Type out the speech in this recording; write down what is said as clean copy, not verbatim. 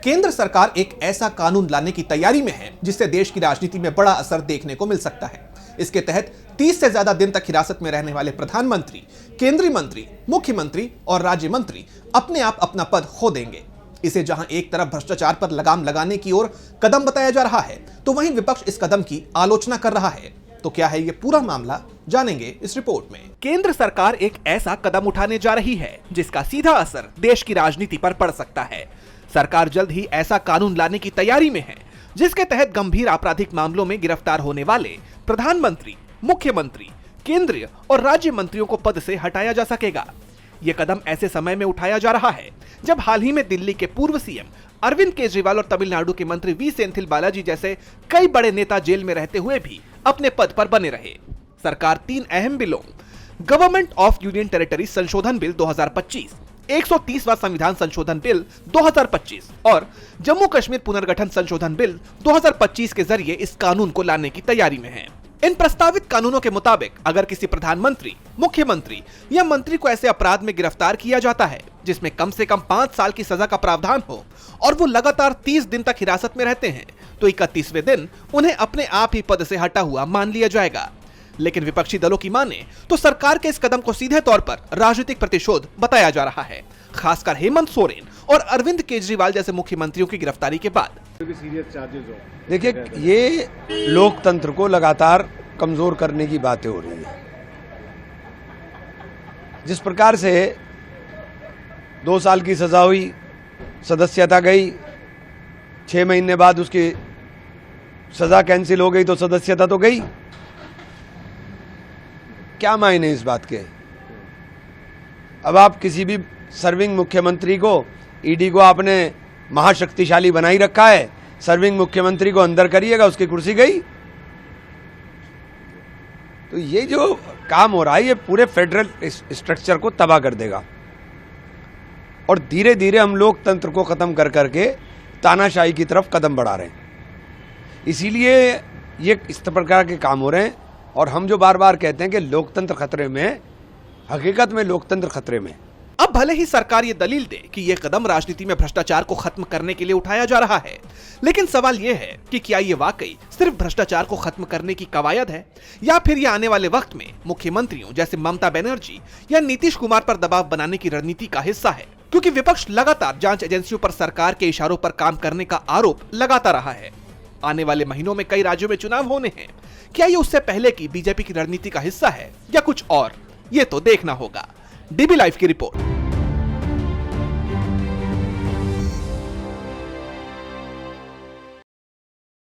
केंद्र सरकार एक ऐसा कानून लाने की तैयारी में है जिससे देश की राजनीति में बड़ा असर देखने को मिल सकता है। इसके तहत 30 से ज्यादा दिन तक हिरासत में रहने वाले प्रधानमंत्री, केंद्रीय मंत्री, मुख्यमंत्री और राज्य मंत्री अपने आप अपना पद खो देंगे। इसे जहां एक तरफ भ्रष्टाचार पर लगाम लगाने की ओर कदम बताया जा रहा है, तो वहीं विपक्ष इस कदम की आलोचना कर रहा है। तो क्या है ये पूरा मामला, जानेंगे इस रिपोर्ट में। केंद्र सरकार एक ऐसा कदम उठाने जा रही है जिसका सीधा असर देश की राजनीति पर पड़ सकता है। सरकार जल्द ही ऐसा कानून लाने की तैयारी में है जिसके तहत गंभीर आपराधिक मामलों में गिरफ्तार होने वाले प्रधानमंत्री, मुख्यमंत्री, केंद्रीय और राज्य मंत्रियों को पद से हटाया जा सकेगा। यह कदम ऐसे समय में उठाया जा रहा है जब हाल ही में दिल्ली के पूर्व सीएम अरविंद केजरीवाल और तमिलनाडु के मंत्री वी सेंथिल बालाजी जैसे कई बड़े नेता जेल में रहते हुए भी अपने पद पर बने रहे। सरकार 3 अहम बिलों, गवर्नमेंट ऑफ यूनियन टेरिटरी संशोधन बिल 2025, 130वां संविधान संशोधन बिल 2025 और जम्मू कश्मीर पुनर्गठन संशोधन बिल 2025 के जरिए इस कानून को लाने की तैयारी में है। इन प्रस्तावित कानूनों के मुताबिक अगर किसी प्रधानमंत्री, मुख्यमंत्री या मंत्री को ऐसे अपराध में गिरफ्तार किया जाता है जिसमें कम से कम 5 साल की सजा का प्रावधान हो और वो लगातार 30 दिन तक हिरासत में रहते हैं, तो 31वें दिन उन्हें अपने आप ही पद से हटा हुआ मान लिया जाएगा। लेकिन विपक्षी दलों की माने तो सरकार के इस कदम को सीधे तौर पर राजनीतिक प्रतिशोध बताया जा रहा है, खासकर हेमंत सोरेन और अरविंद केजरीवाल जैसे मुख्यमंत्रियों की गिरफ्तारी के बाद। देखिए, ये लोकतंत्र को लगातार कमजोर करने की बातें हो रही है। जिस प्रकार से 2 साल की सजा हुई, सदस्यता गई, 6 महीने बाद उसकी सजा कैंसिल हो गई तो सदस्यता तो गई। क्या मायने इस बात के? अब आप किसी भी सर्विंग मुख्यमंत्री को, ईडी को आपने महाशक्तिशाली बनाई रखा है, सर्विंग मुख्यमंत्री को अंदर करिएगा, उसकी कुर्सी गई। तो ये जो काम हो रहा है ये पूरे फेडरल स्ट्रक्चर को तबाह कर देगा और धीरे धीरे हम लोकतंत्र को खत्म कर करके तानाशाही की तरफ कदम बढ़ा रहे हैं। इसीलिए ये इस प्रकार के काम हो रहे हैं और हम जो बार बार कहते हैं कि लोकतंत्र खतरे में है, हकीकत में लोकतंत्र खतरे में। अब भले ही सरकार ये दलील दे कि यह कदम राजनीति में भ्रष्टाचार को खत्म करने के लिए उठाया जा रहा है, लेकिन सवाल यह है कि क्या ये वाकई सिर्फ भ्रष्टाचार को खत्म करने की कवायद है या फिर यह आने वाले वक्त में मुख्यमंत्रियों जैसे ममता बनर्जी या नीतीश कुमार पर दबाव बनाने की रणनीति का हिस्सा है? क्योंकि विपक्ष लगातार जांच एजेंसियों पर सरकार के इशारों पर काम करने का आरोप लगाता रहा है। आने वाले महीनों में कई राज्यों में चुनाव होने हैं। क्या ये उससे पहले की बीजेपी की रणनीति का हिस्सा है या कुछ और? ये तो देखना होगा। डीबी लाइव की रिपोर्ट।